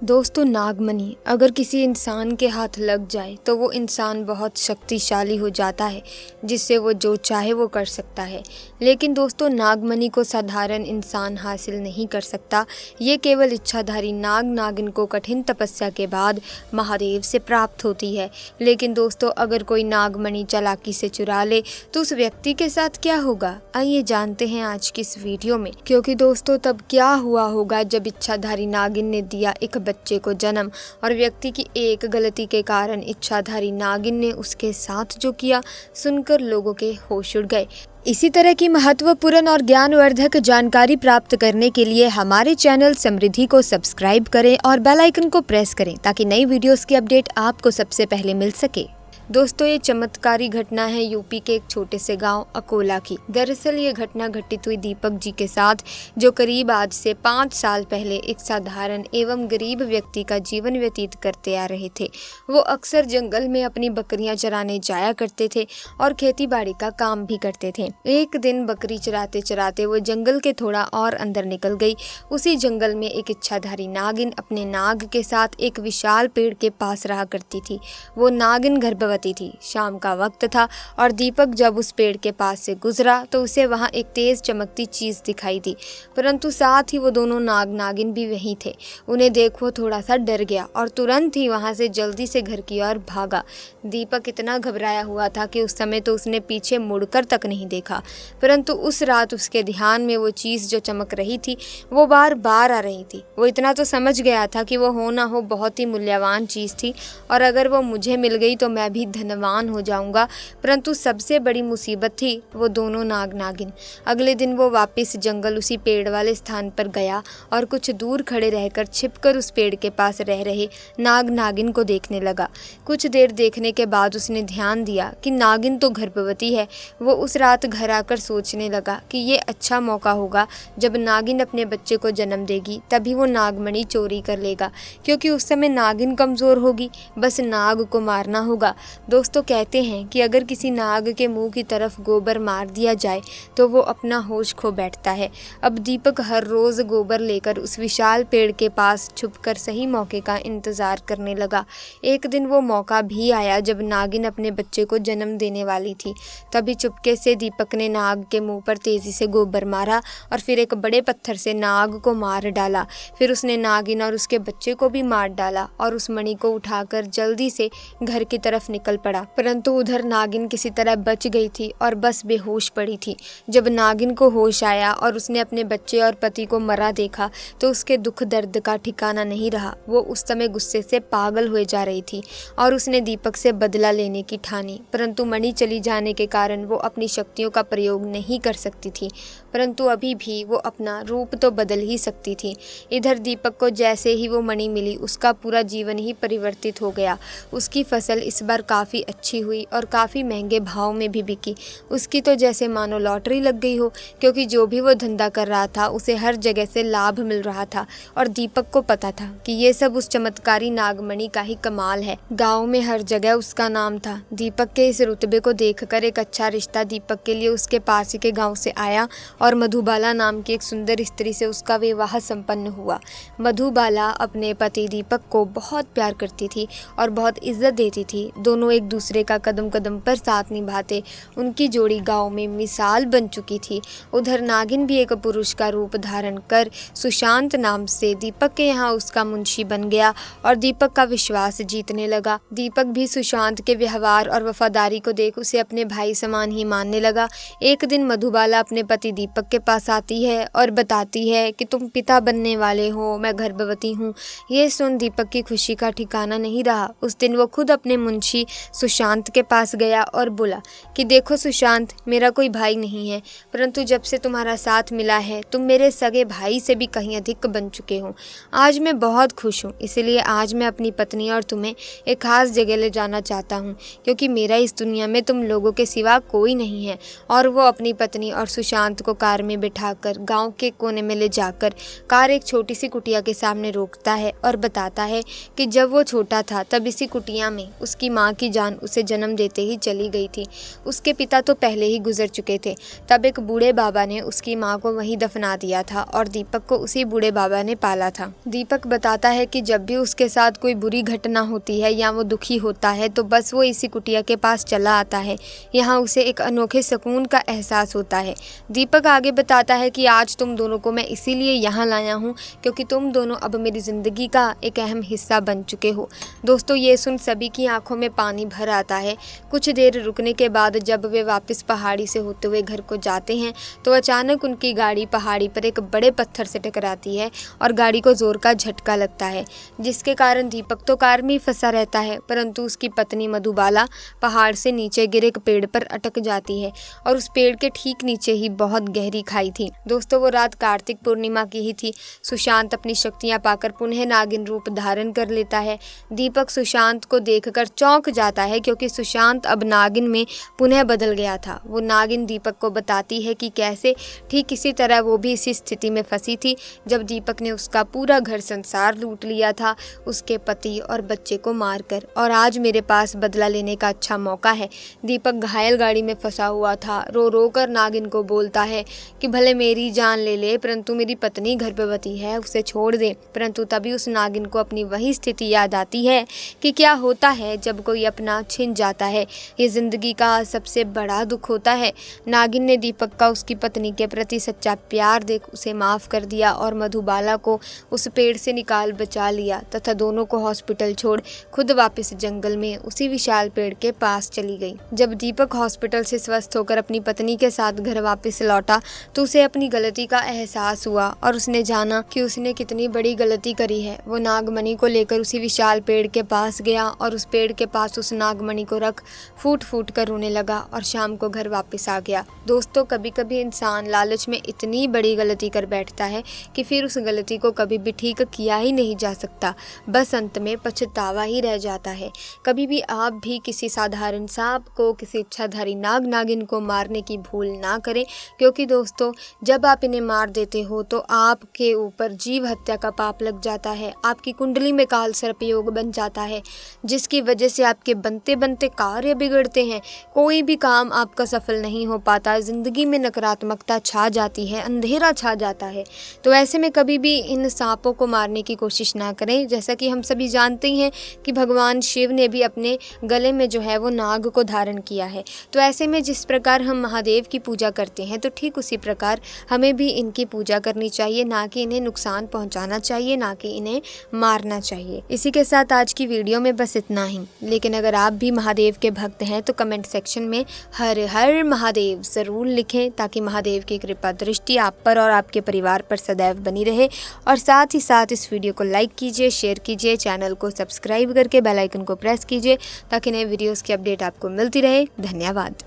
दोस्तों, नागमणि अगर किसी इंसान के हाथ लग जाए तो वो इंसान बहुत शक्तिशाली हो जाता है, जिससे वो जो चाहे वो कर सकता है। लेकिन दोस्तों, नागमणि को साधारण इंसान हासिल नहीं कर सकता। ये केवल इच्छाधारी नाग नागिन को कठिन तपस्या के बाद महादेव से प्राप्त होती है। लेकिन दोस्तों, अगर कोई नागमणि चालाकी से चुरा ले तो उस व्यक्ति के साथ क्या होगा, आइए जानते हैं आज की इस वीडियो में। क्योंकि दोस्तों, तब क्या हुआ होगा जब इच्छाधारी नागिन ने दिया एक बच्चे को जन्म और व्यक्ति की एक गलती के कारण इच्छाधारी नागिन ने उसके साथ जो किया, सुनकर लोगों के होश उड़ गए। इसी तरह की महत्वपूर्ण और ज्ञानवर्धक जानकारी प्राप्त करने के लिए हमारे चैनल समृद्धि को सब्सक्राइब करें और बेल आइकन को प्रेस करें ताकि नई वीडियोस की अपडेट आपको सबसे पहले मिल सके। दोस्तों, ये चमत्कारी घटना है यूपी के एक छोटे से गांव अकोला की। दरअसल ये घटना घटित हुई दीपक जी के साथ, जो करीब आज से 5 साल पहले एक साधारण एवं गरीब व्यक्ति का जीवन व्यतीत करते आ रहे थे। वो अक्सर जंगल में अपनी बकरियां चराने जाया करते थे और खेती बाड़ी का काम भी करते थे। एक दिन बकरी चराते चराते वो जंगल के थोड़ा और अंदर निकल गई। उसी जंगल में एक इच्छाधारी नागिन अपने नाग के साथ एक विशाल पेड़ के पास रहा करती थी। वो नागिन गर्भवती थी। शाम का वक्त था और दीपक जब उस पेड़ के पास से गुजरा तो उसे वहां एक तेज चमकती चीज दिखाई दी, परंतु साथ ही वो दोनों नाग नागिन भी वहीं थे। उन्हें देख वो थोड़ा सा डर गया और तुरंत ही वहां से जल्दी से घर की ओर भागा। दीपक इतना घबराया हुआ था कि उस समय तो उसने पीछे मुड़कर तक नहीं देखा, परंतु उस रात उसके ध्यान में वो चीज जो चमक रही थी वो बार बार आ रही थी। वो इतना तो समझ गया था कि वो हो ना हो बहुत ही मूल्यवान चीज थी और अगर वो मुझे मिल गई तो मैं भी धनवान हो जाऊंगा। परंतु सबसे बड़ी मुसीबत थी वो दोनों नाग नागिन। अगले दिन वो वापस जंगल उसी पेड़ वाले स्थान पर गया और कुछ दूर खड़े रहकर छिपकर उस पेड़ के पास रह रहे नाग नागिन को देखने लगा। कुछ देर देखने के बाद उसने ध्यान दिया कि नागिन तो गर्भवती है। वो उस रात घर आकर सोचने लगा कि ये अच्छा मौका होगा, जब नागिन अपने बच्चे को जन्म देगी तभी वो नागमणि चोरी कर लेगा, क्योंकि उस समय नागिन कमजोर होगी, बस नाग को मारना होगा। दोस्तों, कहते हैं कि अगर किसी नाग के मुंह की तरफ गोबर मार दिया जाए तो वो अपना होश खो बैठता है। अब दीपक हर रोज गोबर लेकर उस विशाल पेड़ के पास छुपकर सही मौके का इंतजार करने लगा। एक दिन वो मौका भी आया जब नागिन अपने बच्चे को जन्म देने वाली थी। तभी चुपके से दीपक ने नाग के मुंह पर तेजी से गोबर मारा और फिर एक बड़े पत्थर से नाग को मार डाला। फिर उसने नागिन और उसके बच्चे को भी मार डाला और उस मणि को उठाकर जल्दी से घर की तरफ निकल पड़ा। परंतु उधर नागिन किसी तरह बच गई थी और बस बेहोश पड़ी थी। जब नागिन को होश आया और उसने अपने बच्चे और पति को मरा देखा तो उसके दुख दर्द का ठिकाना नहीं रहा। वो उस समय गुस्से से पागल हुए जा रही थी और उसने दीपक से बदला लेने की ठानी। परंतु मणि चली जाने के कारण वो अपनी शक्तियों का प्रयोग नहीं कर सकती थी, परंतु अभी भी वो अपना रूप तो बदल ही सकती थी। इधर दीपक को जैसे ही वो मणि मिली, उसका पूरा जीवन ही परिवर्तित हो गया। उसकी फसल इस बार काफ़ी अच्छी हुई और काफ़ी महंगे भाव में भी बिकी। उसकी तो जैसे मानो लॉटरी लग गई हो, क्योंकि जो भी वो धंधा कर रहा था उसे हर जगह से लाभ मिल रहा था और दीपक को पता था कि ये सब उस चमत्कारी नागमणि का ही कमाल है। गाँव में हर जगह उसका नाम था। दीपक के इस रुतबे को देखकर एक अच्छा रिश्ता दीपक के लिए उसके पास ही के गाँव से आया और मधुबाला नाम की एक सुंदर स्त्री से उसका विवाह संपन्न हुआ। मधुबाला अपने पति दीपक को बहुत प्यार करती थी और बहुत इज्जत देती थी। दोनों एक दूसरे का कदम कदम पर साथ निभाते। उनकी जोड़ी गांव में मिसाल बन चुकी थी। उधर नागिन भी एक पुरुष का रूप धारण कर सुशांत नाम से दीपक के यहाँ उसका मुंशी बन गया और दीपक का विश्वास जीतने लगा। दीपक भी सुशांत के व्यवहार और वफादारी को देख उसे अपने भाई समान ही मानने लगा। एक दिन मधुबाला अपने पति दीपक के पास आती है और बताती है कि तुम पिता बनने वाले हो, मैं गर्भवती हूँ। ये सुन दीपक की खुशी का ठिकाना नहीं रहा। उस दिन वो खुद अपने मुंशी सुशांत के पास गया और बोला कि देखो सुशांत, मेरा कोई भाई नहीं है, परंतु जब से तुम्हारा साथ मिला है तुम मेरे सगे भाई से भी कहीं अधिक बन चुके हो। आज मैं बहुत खुश हूँ, इसलिए आज मैं अपनी पत्नी और तुम्हें एक खास जगह ले जाना चाहता हूँ, क्योंकि मेरा इस दुनिया में तुम लोगों के सिवा कोई नहीं है। और वो अपनी पत्नी और सुशांत को कार में बिठाकर गाँव के कोने में ले जाकर कार एक छोटी सी कुटिया के सामने रोकता है और बताता है कि जब वो छोटा था तब इसी कुटिया में उसकी माँ की जान उसे जन्म देते ही चली गई थी। उसके पिता तो पहले ही गुजर चुके थे। तब एक बूढ़े बाबा ने उसकी माँ को वहीं दफना दिया था और दीपक को उसी बूढ़े बाबा ने पाला था। दीपक बताता है कि जब भी उसके साथ कोई बुरी घटना होती है या वो दुखी होता है तो बस वो इसी कुटिया के पास चला आता है। यहाँ उसे एक अनोखे सुकून का एहसास होता है। दीपक आगे बताता है कि आज तुम दोनों को मैं इसीलिए यहाँ लाया हूँ क्योंकि तुम दोनों अब मेरी ज़िंदगी का एक अहम हिस्सा बन चुके हो। दोस्तों, ये सुन सभी की आंखों में पानी भर आता है। कुछ देर रुकने के बाद जब वे वापस पहाड़ी से होते हुए घर को जाते हैं तो अचानक उनकी गाड़ी पहाड़ी पर एक बड़े पत्थर से टकराती है और गाड़ी को जोर का झटका लगता है, जिसके कारण दीपक तो कार में फंसा रहता है, परंतु उसकी पत्नी मधुबाला पहाड़ से नीचे गिरे एक पेड़ पर अटक जाती है और उस पेड़ के ठीक नीचे ही बहुत गहरी खाई थी। दोस्तों, वो रात कार्तिक पूर्णिमा की ही थी। सुशांत अपनी शक्तियां पाकर पुनः नागिन रूप धारण कर लेता है। दीपक सुशांत को देखकर चौंक जाता है क्योंकि सुशांत अब नागिन में पुनः बदल गया था। वो नागिन दीपक को बताती है कि कैसे ठीक इसी तरह वो भी इसी स्थिति में फंसी थी जब दीपक ने उसका पूरा घर संसार लूट लिया था, उसके पति और बच्चे को मारकर, और आज मेरे पास बदला लेने का अच्छा मौका है। दीपक घायल गाड़ी में फंसा हुआ था। रो रो कर नागिन को बोलता है कि भले मेरी जान ले ले परंतु मेरी पत्नी गर्भवती है, उसे छोड़ दे। परंतु तभी उस नागिन को अपनी वही स्थिति याद आती है कि क्या होता है जब कोई अपना छिन जाता है। ये जिंदगी का सबसे बड़ा दुख होता है। नागिन ने दीपक का उसकी पत्नी के प्रति सच्चा प्यार देख उसे माफ कर दिया और मधुबाला को उस पेड़ से निकाल बचा लिया तथा दोनों को हॉस्पिटल छोड़ खुद वापस जंगल में उसी विशाल पेड़ के पास चली गई। जब दीपक हॉस्पिटल से स्वस्थ होकर अपनी पत्नी के साथ घर वापस लौटा तो उसे अपनी गलती का एहसास हुआ और उसने जाना कि उसने कितनी बड़ी गलती करी है। वो नागमणि को लेकर उसी विशाल पेड़ के पास गया और उस पेड़ के पास उस नागमणि को रख फूट फूट कर रोने लगा और शाम को घर वापस आ गया। दोस्तों, कभी कभी इंसान लालच में इतनी बड़ी गलती कर बैठता है कि फिर उस गलती को कभी भी ठीक किया ही नहीं जा सकता, बस अंत में पछतावा ही रह जाता है। कभी भी आप भी किसी साधारण सांप को, किसी इच्छाधारी नाग नागिन को मारने की भूल ना करें, क्योंकि दोस्तों जब आप इन्हें मार देते हो तो आपके ऊपर जीव हत्या का पाप लग जाता है। आपकी कुंडली में काल सर्प योग बन जाता है, जिसकी वजह से आपके बनते बनते कार्य बिगड़ते हैं। कोई भी काम आपका सफल नहीं हो पाता, जिंदगी में नकारात्मकता छा जाती है, अंधेरा छा जाता है। तो ऐसे में कभी भी इन सांपों को मारने की कोशिश ना करें। जैसा कि हम सभी जानते ही हैं कि भगवान शिव ने भी अपने गले में जो है वो नाग को धारण किया है। तो ऐसे में जिस प्रकार हम महादेव की पूजा करते हैं तो ठीक उसी प्रकार हमें भी इनकी पूजा करनी चाहिए, ना कि इन्हें नुकसान पहुंचाना चाहिए, ना कि इन्हें मारना चाहिए। इसी के साथ आज की वीडियो में बस इतना ही। लेकिन अगर आप भी महादेव के भक्त हैं तो कमेंट सेक्शन में हर हर महादेव ज़रूर लिखें ताकि महादेव की कृपा दृष्टि आप पर और आपके परिवार पर सदैव बनी रहे। और साथ ही साथ इस वीडियो को लाइक कीजिए, शेयर कीजिए, चैनल को सब्सक्राइब करके बेल आइकन को प्रेस कीजिए ताकि नए वीडियोस की अपडेट आपको मिलती रहे। धन्यवाद।